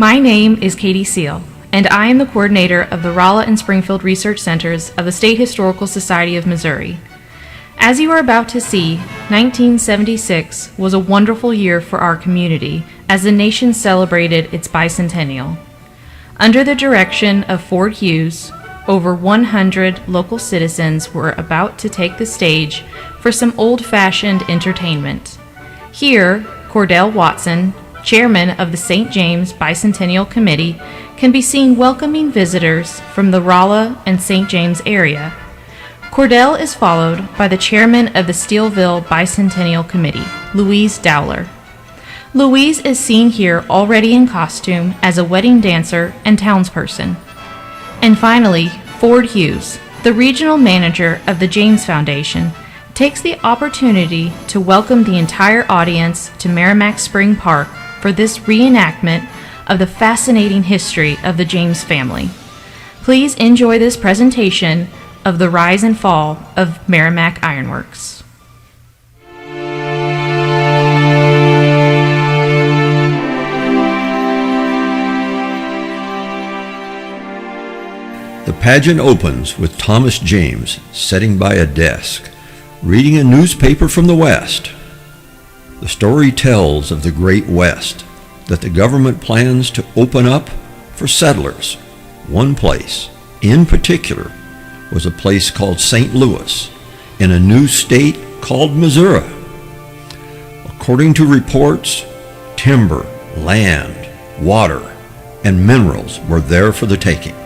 My name is Katie Seal, and I am the coordinator of the Rolla and Springfield Research Centers of the State Historical Society of Missouri. As you are about to see, 1976 was a wonderful year for our community as the nation celebrated its bicentennial. Under the direction of Ford Hughes, over 100 local citizens were about to take the stage for some old-fashioned entertainment. Here, Cordell Watson, chairman of the St. James Bicentennial Committee, can be seen welcoming visitors from the Rolla and St. James area. Cordell is followed by the chairman of the Steelville Bicentennial Committee, Louise Dowler. Louise is seen here already in costume as a wedding dancer and townsperson. And finally, Ford Hughes, the regional manager of the James Foundation, takes the opportunity to welcome the entire audience to Maramec Spring Park for this reenactment of the fascinating history of the James family. Please enjoy this presentation of the rise and fall of Maramec Ironworks. The pageant opens with Thomas James sitting by a desk, reading a newspaper from the West. The story tells of the Great West, that the government plans to open up for settlers. One place, in particular, was a place called St. Louis, in a new state called Missouri. According to reports, timber, land, water, and minerals were there for the taking.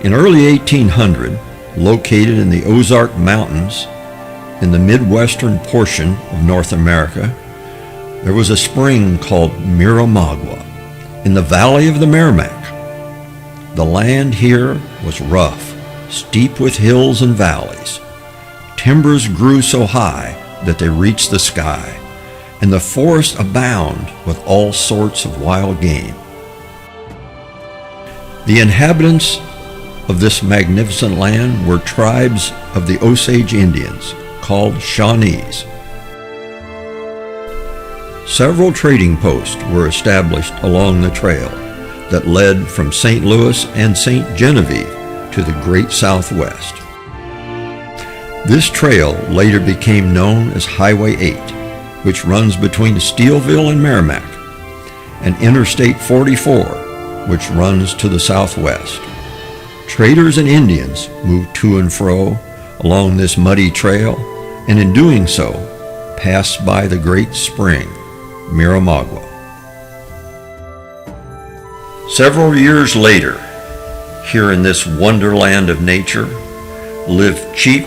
In early 1800, located in the Ozark Mountains, in the midwestern portion of North America, there was a spring called Maramec in the valley of the Maramec. The land here was rough, steep with hills and valleys. Timbers grew so high that they reached the sky, and the forests abound with all sorts of wild game. The inhabitants of this magnificent land were tribes of the Osage Indians called Shawnees. Several trading posts were established along the trail that led from St. Louis and St. Genevieve to the Great Southwest. This trail later became known as Highway 8, which runs between Steelville and Maramec, and Interstate 44, which runs to the southwest. Traders and Indians moved to and fro along this muddy trail, and in doing so, passed by the great spring, Maramec. Several years later, here in this wonderland of nature, lived Chief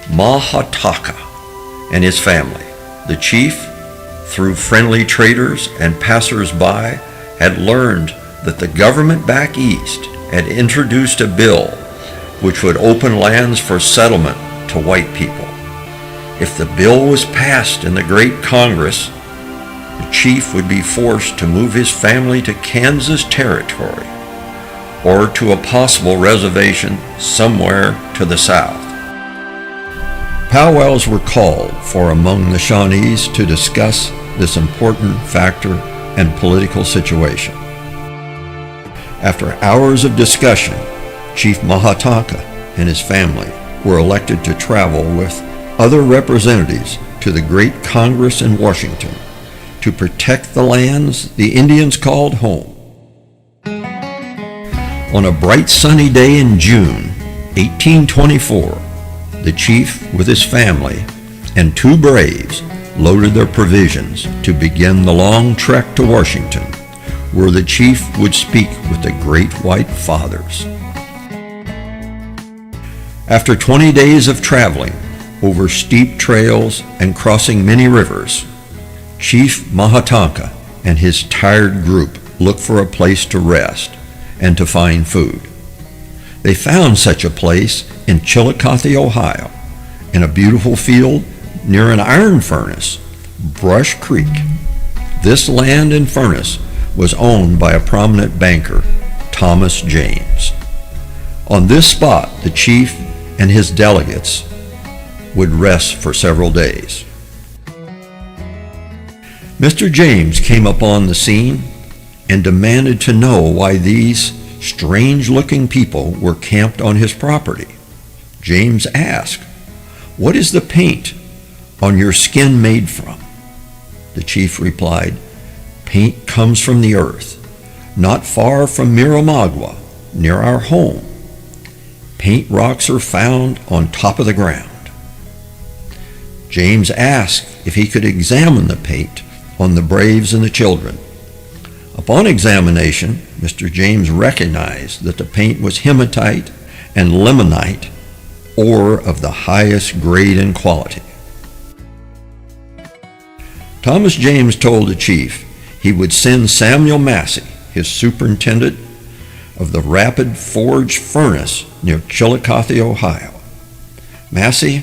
Mahataka and his family. The chief, through friendly traders and passers-by, had learned that the government back east had introduced a bill which would open lands for settlement to white people. If the bill was passed in the Great Congress, the chief would be forced to move his family to Kansas Territory or to a possible reservation somewhere to the south. Powwows were called for among the Shawnees to discuss this important factor and political situation. After hours of discussion, Chief Mahataka and his family were elected to travel with other representatives to the Great Congress in Washington to protect the lands the Indians called home. On a bright sunny day in June 1824, the chief with his family and two braves loaded their provisions to begin the long trek to Washington, where the chief would speak with the Great White Fathers. After 20 days of traveling over steep trails and crossing many rivers, Chief Mahataka and his tired group looked for a place to rest and to find food. They found such a place in Chillicothe, Ohio, in a beautiful field near an iron furnace, Brush Creek. This land and furnace was owned by a prominent banker, Thomas James. On this spot, the chief and his delegates would rest for several days. Mr. James came upon the scene and demanded to know why these strange-looking people were camped on his property. James asked, "What is the paint on your skin made from?" The chief replied, "Paint comes from the earth, not far from Maramec, near our home. Paint rocks are found on top of the ground." James asked if he could examine the paint on the braves and the children. Upon examination, Mr. James recognized that the paint was hematite and limonite, ore of the highest grade and quality. Thomas James told the chief he would send Samuel Massey, his superintendent of the Rapid Forge Furnace near Chillicothe, Ohio. Massey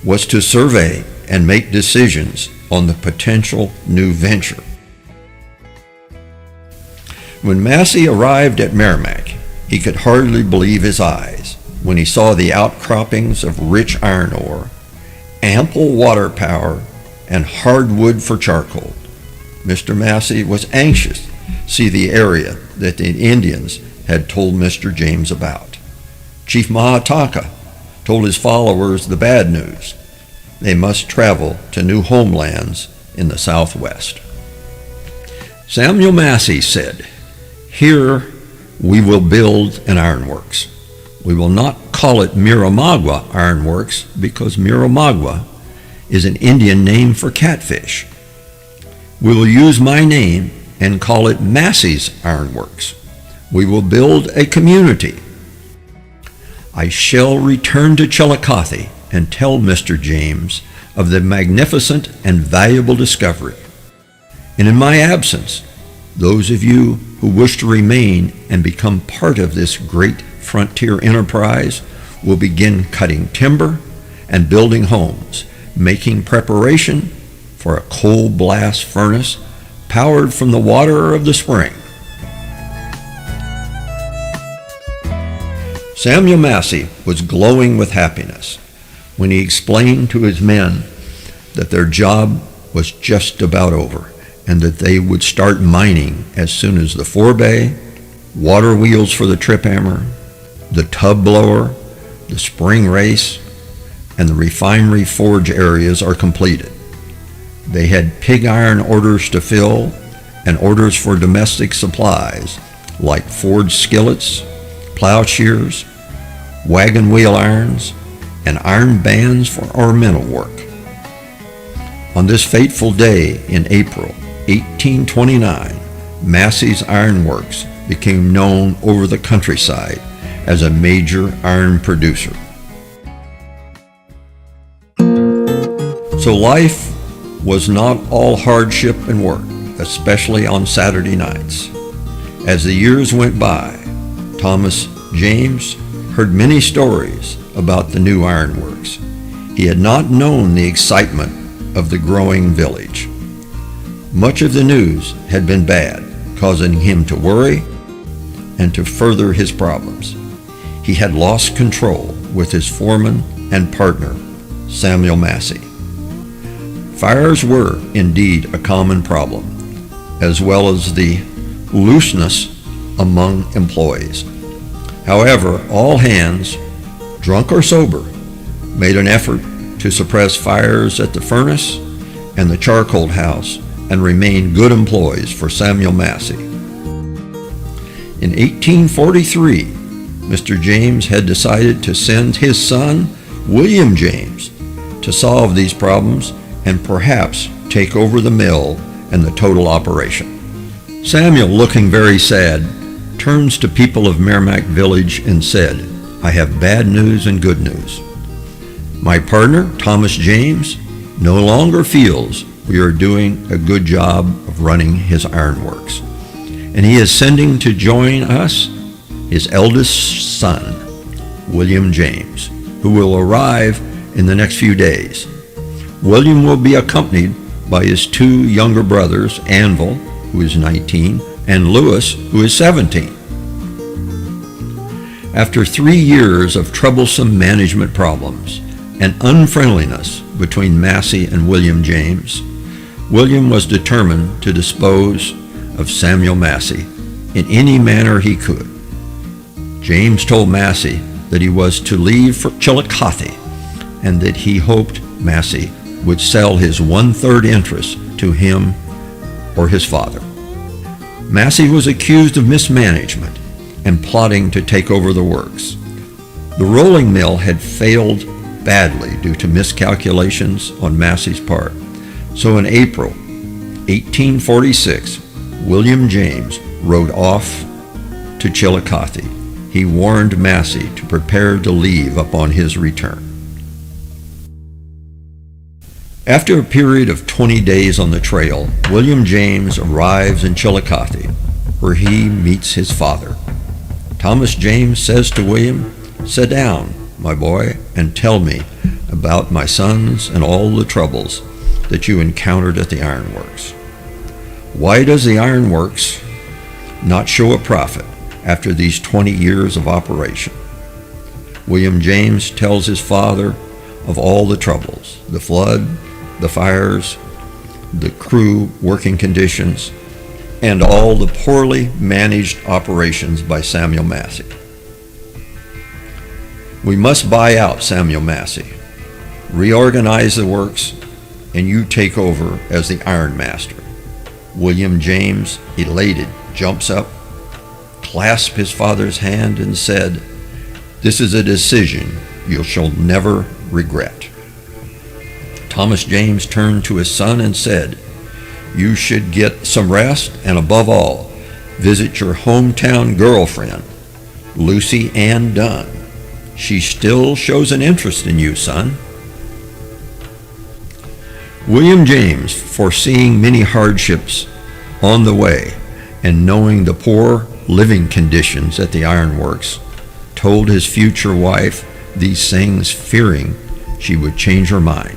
was to survey and make decisions on the potential new venture. When Massey arrived at Maramec, he could hardly believe his eyes when he saw the outcroppings of rich iron ore, ample water power, and hardwood for charcoal. Mr. Massey was anxious to see the area that the Indians had told Mr. James about. Chief Mahataka told his followers the bad news. They must travel to new homelands in the Southwest. Samuel Massey said, "Here we will build an ironworks. We will not call it Maramec Ironworks because Maramec is an Indian name for catfish. We will use my name and call it Massey's Ironworks. We will build a community. I shall return to Chillicothe and tell Mr. James of the magnificent and valuable discovery. And in my absence, those of you who wish to remain and become part of this great frontier enterprise will begin cutting timber and building homes, making preparation for a coal blast furnace powered from the water of the spring." Samuel Massey was glowing with happiness when he explained to his men that their job was just about over and that they would start mining as soon as the forebay, water wheels for the trip hammer, the tub blower, the spring race, and the refinery forge areas are completed. They had pig iron orders to fill and orders for domestic supplies like forged skillets, plowshares, wagon wheel irons, and iron bands for ornamental work. On this fateful day in April 1829, Massey's Ironworks became known over the countryside as a major iron producer. So life was not all hardship and work, especially on Saturday nights. As the years went by, Thomas James heard many stories about the new ironworks. He had not known the excitement of the growing village. Much of the news had been bad, causing him to worry and to further his problems. He had lost control with his foreman and partner, Samuel Massey. Fires were indeed a common problem, as well as the looseness among employees. However, all hands, drunk or sober, made an effort to suppress fires at the furnace and the charcoal house and remain good employees for Samuel Massey. In 1843, Mr. James had decided to send his son, William James, to solve these problems and perhaps take over the mill and the total operation. Samuel, looking very sad, turns to people of Maramec Village and said, "I have bad news and good news. My partner, Thomas James, no longer feels we are doing a good job of running his ironworks, and he is sending to join us his eldest son, William James, who will arrive in the next few days. William will be accompanied by his two younger brothers, Anvil, who is 19, and Lewis, who is 17. After 3 years of troublesome management problems and unfriendliness between Massey and William James, William was determined to dispose of Samuel Massey in any manner he could. James told Massey that he was to leave for Chillicothe and that he hoped Massey would sell his 1/3 interest to him or his father. Massey was accused of mismanagement and plotting to take over the works. The rolling mill had failed badly due to miscalculations on Massey's part. So in April 1846, William James rode off to Chillicothe. He warned Massey to prepare to leave upon his return. After a period of 20 days on the trail, William James arrives in Chillicothe, where he meets his father. Thomas James says to William, "Sit down, my boy, and tell me about my sons and all the troubles that you encountered at the ironworks. Why does the ironworks not show a profit after these 20 years of operation?" William James tells his father of all the troubles, the flood, the fires, the crew working conditions, and all the poorly managed operations by Samuel Massey. "We must buy out Samuel Massey, reorganize the works, and you take over as the ironmaster." William James, elated, jumps up, clasped his father's hand, and said, "This is a decision you shall never regret." Thomas James turned to his son and said, "You should get some rest, and above all, visit your hometown girlfriend, Lucy Ann Dunn. She still shows an interest in you, son." William James, foreseeing many hardships on the way and knowing the poor living conditions at the ironworks, told his future wife these things, fearing she would change her mind.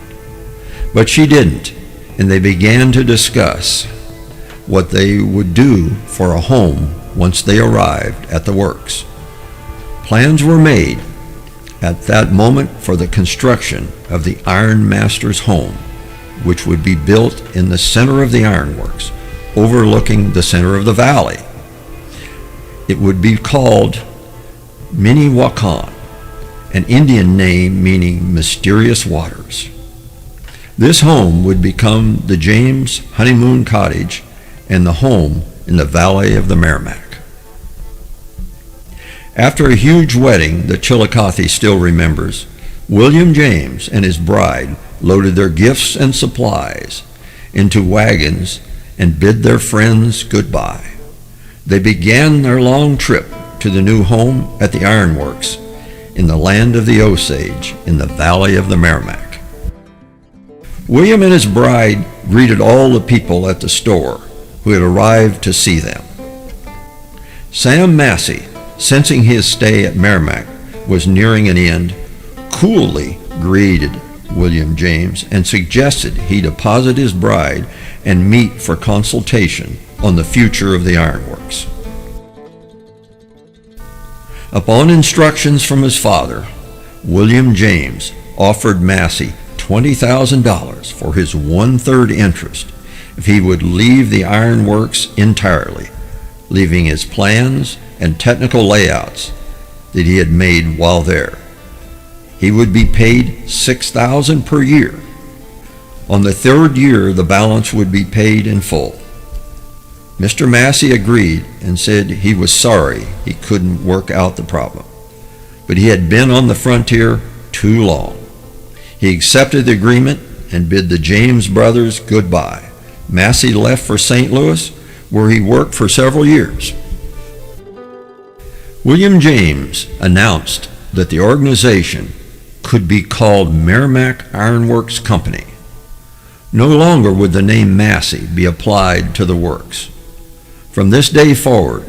But she didn't, and they began to discuss what they would do for a home once they arrived at the works. Plans were made at that moment for the construction of the ironmaster's home, which would be built in the center of the ironworks, overlooking the center of the valley. It would be called Minnewakan, an Indian name meaning mysterious waters. This home would become the James honeymoon cottage and the home in the valley of the Maramec. After a huge wedding that Chillicothe still remembers, William James and his bride loaded their gifts and supplies into wagons and bid their friends goodbye. They began their long trip to the new home at the ironworks in the land of the Osage in the valley of the Maramec. William and his bride greeted all the people at the store who had arrived to see them. Sam Massey, sensing his stay at Maramec was nearing an end, coolly greeted William James and suggested he deposit his bride and meet for consultation on the future of the ironworks. Upon instructions from his father, William James offered Massey $20,000 for his 1/3 interest if he would leave the ironworks entirely, leaving his plans and technical layouts that he had made while there. He would be paid $6,000 per year. On the 3rd year, the balance would be paid in full. Mr. Massey agreed and said he was sorry he couldn't work out the problem, but he had been on the frontier too long. He accepted the agreement and bid the James brothers goodbye. Massey left for St. Louis, where he worked for several years. William James announced that the organization could be called Maramec Ironworks Company. No longer would the name Massey be applied to the works. From this day forward,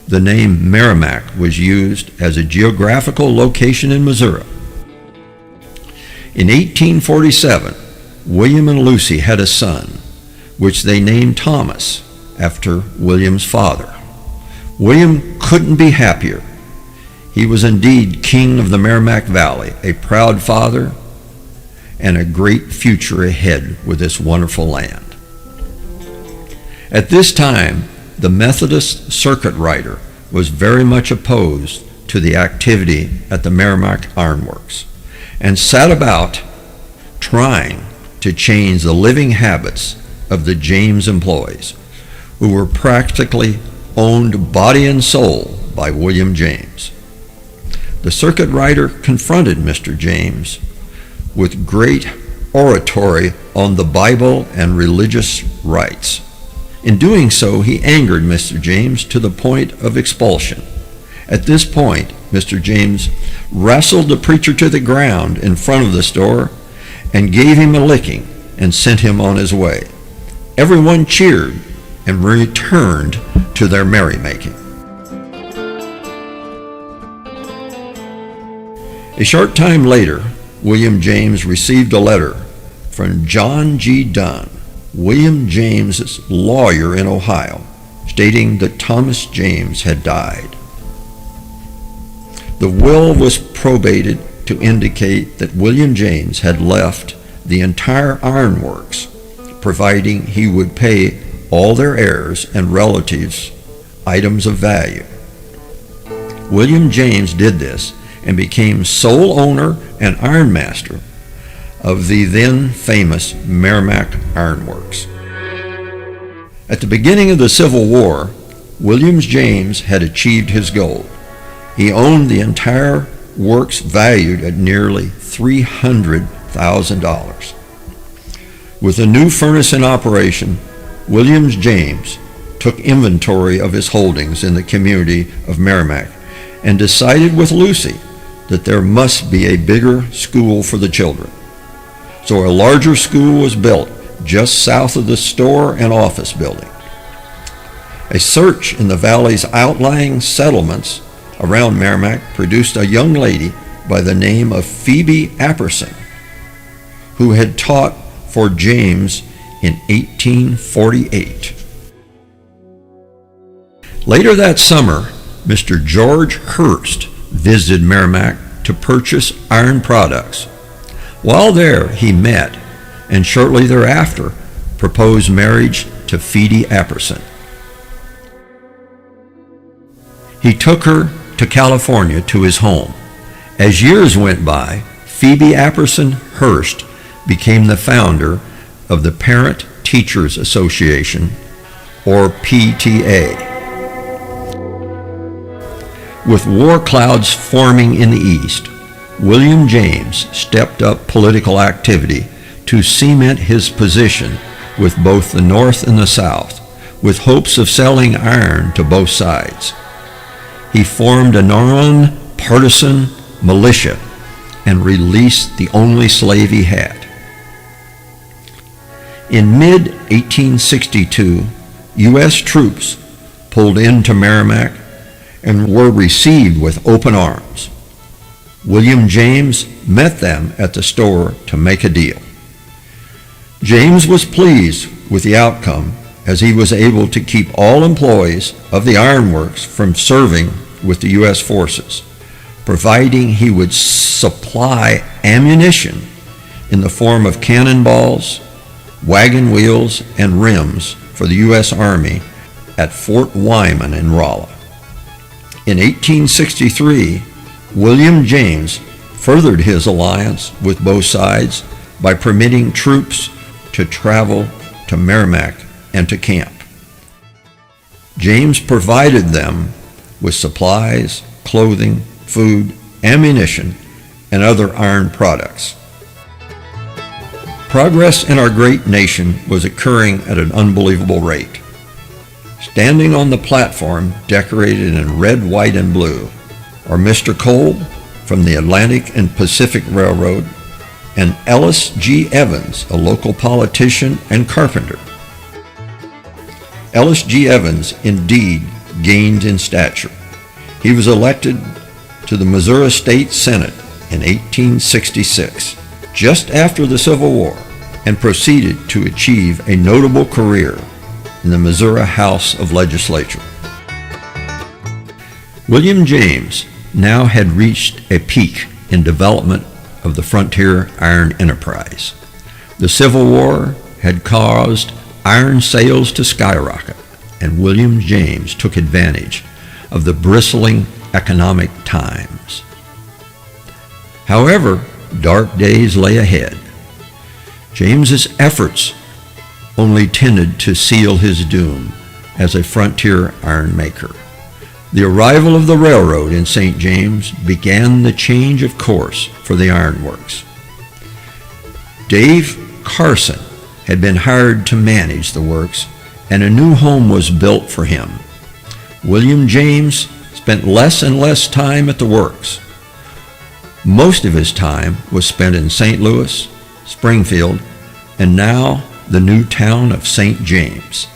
the name Maramec was used as a geographical location in Missouri. In 1847, William and Lucy had a son, which they named Thomas, after William's father. William couldn't be happier. He was indeed king of the Maramec Valley, a proud father, and a great future ahead with this wonderful land. At this time, the Methodist circuit rider was very much opposed to the activity at the Maramec Ironworks and set about trying to change the living habits of the James employees, who were practically owned body and soul by William James. The circuit rider confronted Mr. James with great oratory on the Bible and religious rights. In doing so, he angered Mr. James to the point of expulsion. At this point, Mr. James wrestled the preacher to the ground in front of the store and gave him a licking and sent him on his way. Everyone cheered and returned to their merrymaking. A short time later, William James received a letter from John G. Dunn, William James's lawyer in Ohio, stating that Thomas James had died. The will was probated to indicate that William James had left the entire ironworks, providing he would pay all their heirs and relatives items of value. William James did this and became sole owner and ironmaster of the then famous Maramec Ironworks. At the beginning of the Civil War, William James had achieved his goal. He owned the entire works valued at nearly $300,000. With a new furnace in operation, William James took inventory of his holdings in the community of Maramec and decided with Lucy that there must be a bigger school for the children. So a larger school was built just south of the store and office building. A search in the valley's outlying settlements around Maramec produced a young lady by the name of Phoebe Apperson, who had taught for James in 1848. Later that summer, Mr. George Hurst visited Maramec to purchase iron products. While there, he met, and shortly thereafter, proposed marriage to Phoebe Apperson. He took her to California to his home. As years went by, Phoebe Apperson Hurst became the founder of the Parent Teachers Association, or PTA. With war clouds forming in the East, William James stepped up political activity to cement his position with both the North and the South, with hopes of selling iron to both sides. He formed a non-partisan militia and released the only slave he had. In mid-1862, U.S. troops pulled into Maramec and were received with open arms. William James met them at the store to make a deal. James was pleased with the outcome, as he was able to keep all employees of the ironworks from serving with the U.S. forces, providing he would supply ammunition in the form of cannonballs, wagon wheels, and rims for the U.S. Army at Fort Wyman in Rolla. In 1863, William James furthered his alliance with both sides by permitting troops to travel to Maramec and to camp. James provided them with supplies, clothing, food, ammunition, and other iron products. Progress in our great nation was occurring at an unbelievable rate. Standing on the platform decorated in red, white, and blue are Mr. Kolb from the Atlantic and Pacific Railroad and Ellis G. Evans, a local politician and carpenter. Ellis G. Evans indeed gained in stature. He was elected to the Missouri State Senate in 1866, just after the Civil War, and proceeded to achieve a notable career in the Missouri House of Legislature. William James now had reached a peak in development of the frontier iron enterprise. The Civil War had caused iron sales to skyrocket, and William James took advantage of the bristling economic times. However, dark days lay ahead. James's efforts only tended to seal his doom as a frontier iron maker. The arrival of the railroad in St. James began the change of course for the ironworks. Dave Carson had been hired to manage the works, and a new home was built for him. William James spent less and less time at the works. Most of his time was spent in St. Louis, Springfield, and now the new town of St. James.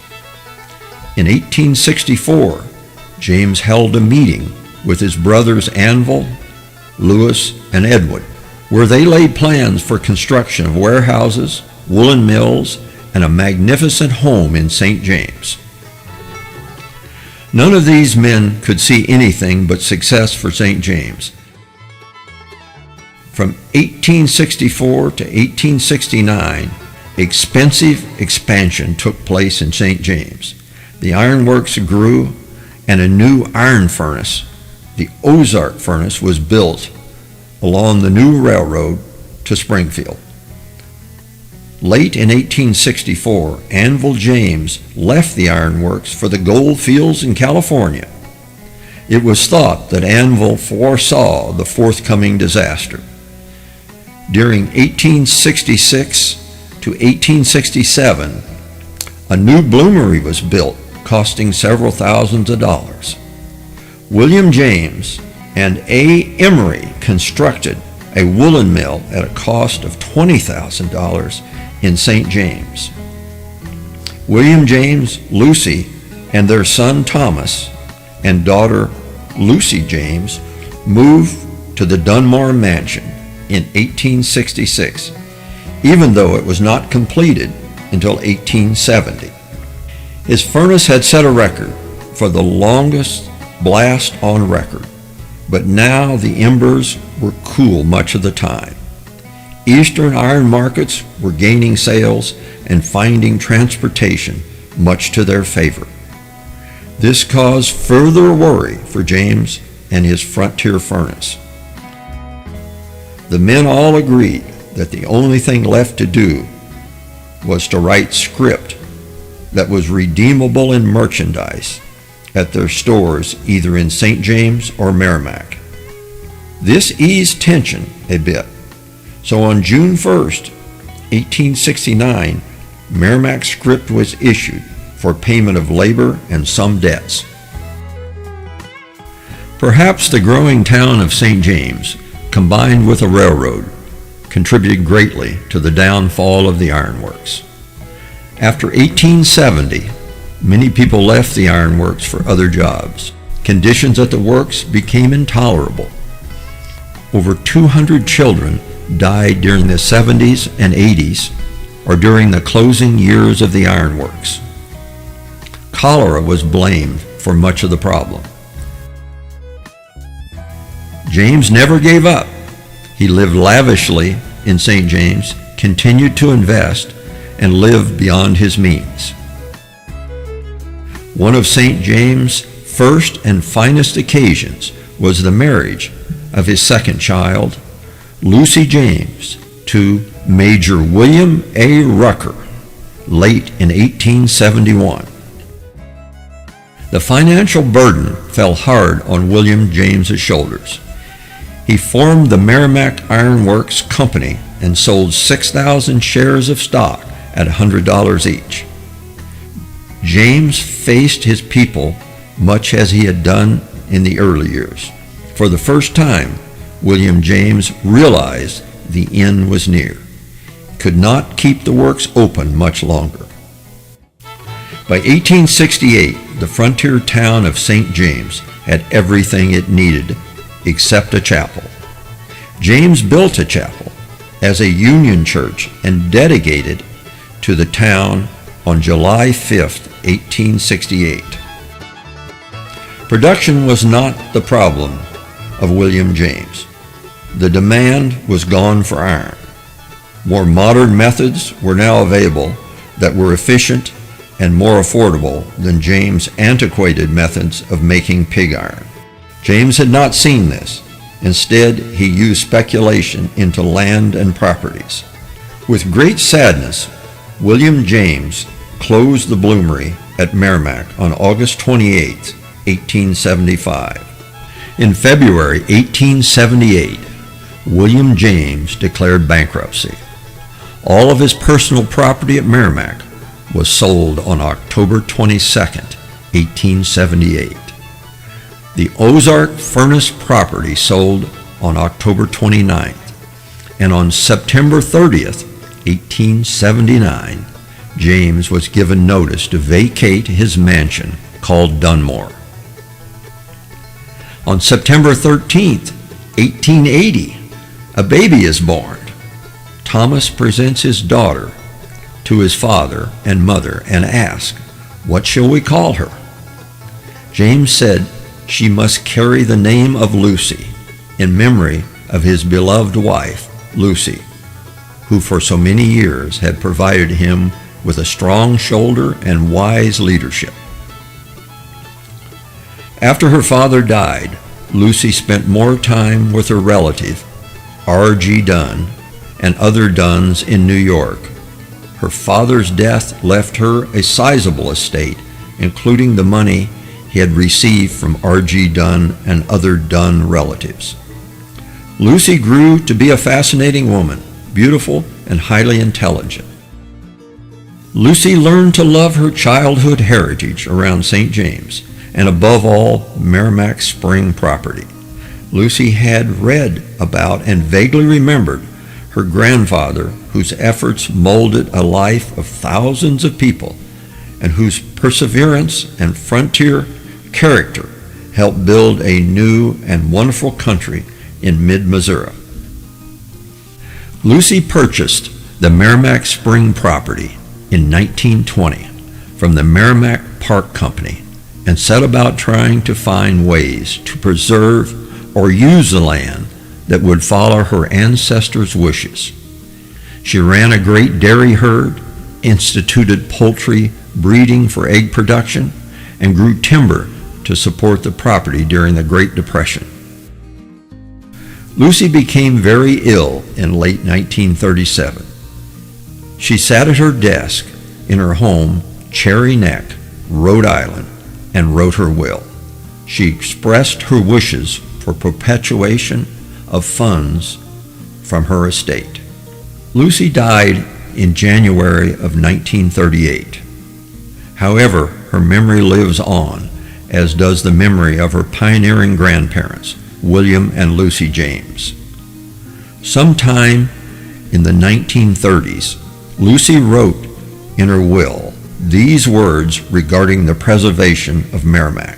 In 1864, James held a meeting with his brothers Anvil, Lewis, and Edward, where they laid plans for construction of warehouses, woolen mills, and a magnificent home in St. James. None of these men could see anything but success for St. James. From 1864 to 1869, expensive expansion took place in St. James. The ironworks grew, and a new iron furnace, the Ozark furnace, was built along the new railroad to Springfield. Late in 1864, Anvil James left the ironworks for the gold fields in California. It was thought that Anvil foresaw the forthcoming disaster. During 1866 to 1867, a new bloomery was built, costing several thousands of dollars. William James and A. Emery constructed a woolen mill at a cost of $20,000 in St. James. William James, Lucy, and their son Thomas and daughter Lucy James moved to the Dunmore Mansion in 1866, even though it was not completed until 1870. His furnace had set a record for the longest blast on record, but now the embers were cool much of the time. Eastern iron markets were gaining sales and finding transportation much to their favor. This caused further worry for James and his frontier furnace. The men all agreed that the only thing left to do was to write script that was redeemable in merchandise at their stores either in St. James or Maramec. This eased tension a bit. So on June 1st, 1869, Maramec script was issued for payment of labor and some debts. Perhaps the growing town of St. James, combined with a railroad, contributed greatly to the downfall of the ironworks. After 1870, many people left the ironworks for other jobs. Conditions at the works became intolerable. Over 200 children died during the 70s and 80s, or during the closing years of the ironworks. Cholera was blamed for much of the problem. James never gave up. He lived lavishly in St. James, continued to invest, and lived beyond his means. One of St. James' first and finest occasions was the marriage of his second child, Lucy James, to Major William A. Rucker, late in 1871. The financial burden fell hard on William James's shoulders. He formed the Maramec Iron Works Company and sold 6,000 shares of stock at $100 each. James faced his people much as he had done in the early years. For the first time, William James realized the end was near. He could not keep the works open much longer. By 1868, the frontier town of St. James had everything it needed except a chapel. James built a chapel as a Union church and dedicated it to the town on July 5th, 1868. Production was not the problem of William James. The demand was gone for iron. More modern methods were now available that were efficient and more affordable than James' antiquated methods of making pig iron. James had not seen this. Instead, he used speculation into land and properties. With great sadness, William James closed the bloomery at Maramec on August 28, 1875. In February 1878, William James declared bankruptcy. All of his personal property at Maramec was sold on October 22, 1878. The Ozark Furnace property sold on October 29th, and on September 30th, 1879, James was given notice to vacate his mansion called Dunmore. On September 13th, 1880, a baby is born. Thomas presents his daughter to his father and mother and asks, "What shall we call her?" James said she must carry the name of Lucy in memory of his beloved wife, Lucy, who for so many years had provided him with a strong shoulder and wise leadership. After her father died, Lucy spent more time with her relative, R.G. Dunn, and other Dunns in New York. Her father's death left her a sizable estate, including the money he had received from R.G. Dunn and other Dunn relatives. Lucy grew to be a fascinating woman, beautiful and highly intelligent. Lucy learned to love her childhood heritage around St. James, and above all, Maramec Spring property. Lucy had read about and vaguely remembered her grandfather, whose efforts molded a life of thousands of people, and whose perseverance and frontier character helped build a new and wonderful country in mid-Missouri. Lucy purchased the Maramec Spring property in 1920 from the Maramec Park Company and set about trying to find ways to preserve or use the land that would follow her ancestors' wishes. She ran a great dairy herd, instituted poultry breeding for egg production, and grew timber to support the property during the Great Depression. Lucy became very ill in late 1937. She sat at her desk in her home, Cherry Neck, Rhode Island, and wrote her will. She expressed her wishes for perpetuation of funds from her estate. Lucy died in January of 1938. However, her memory lives on, as does the memory of her pioneering grandparents, William and Lucy James. Sometime in the 1930s, Lucy wrote in her will these words regarding the preservation of Maramec.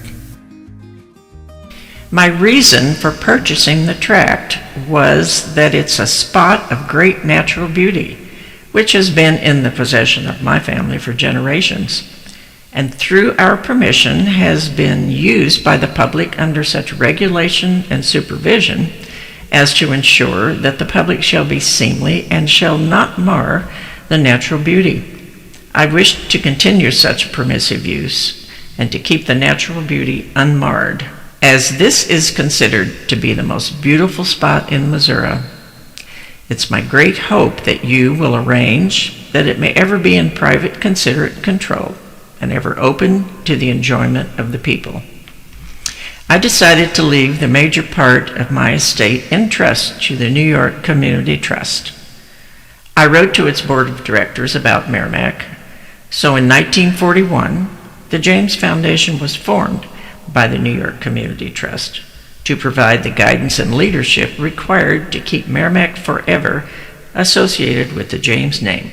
My reason for purchasing the tract was that it's a spot of great natural beauty, which has been in the possession of my family for generations, and through our permission has been used by the public under such regulation and supervision as to ensure that the public shall be seemly and shall not mar the natural beauty. I wish to continue such permissive use and to keep the natural beauty unmarred, as this is considered to be the most beautiful spot in Missouri. It's my great hope that you will arrange that it may ever be in private, considerate control and ever open to the enjoyment of the people. I decided to leave the major part of my estate in trust to the New York Community Trust. I wrote to its board of directors about Maramec, so in 1941, the James Foundation was formed by the New York Community Trust to provide the guidance and leadership required to keep Maramec forever associated with the James name.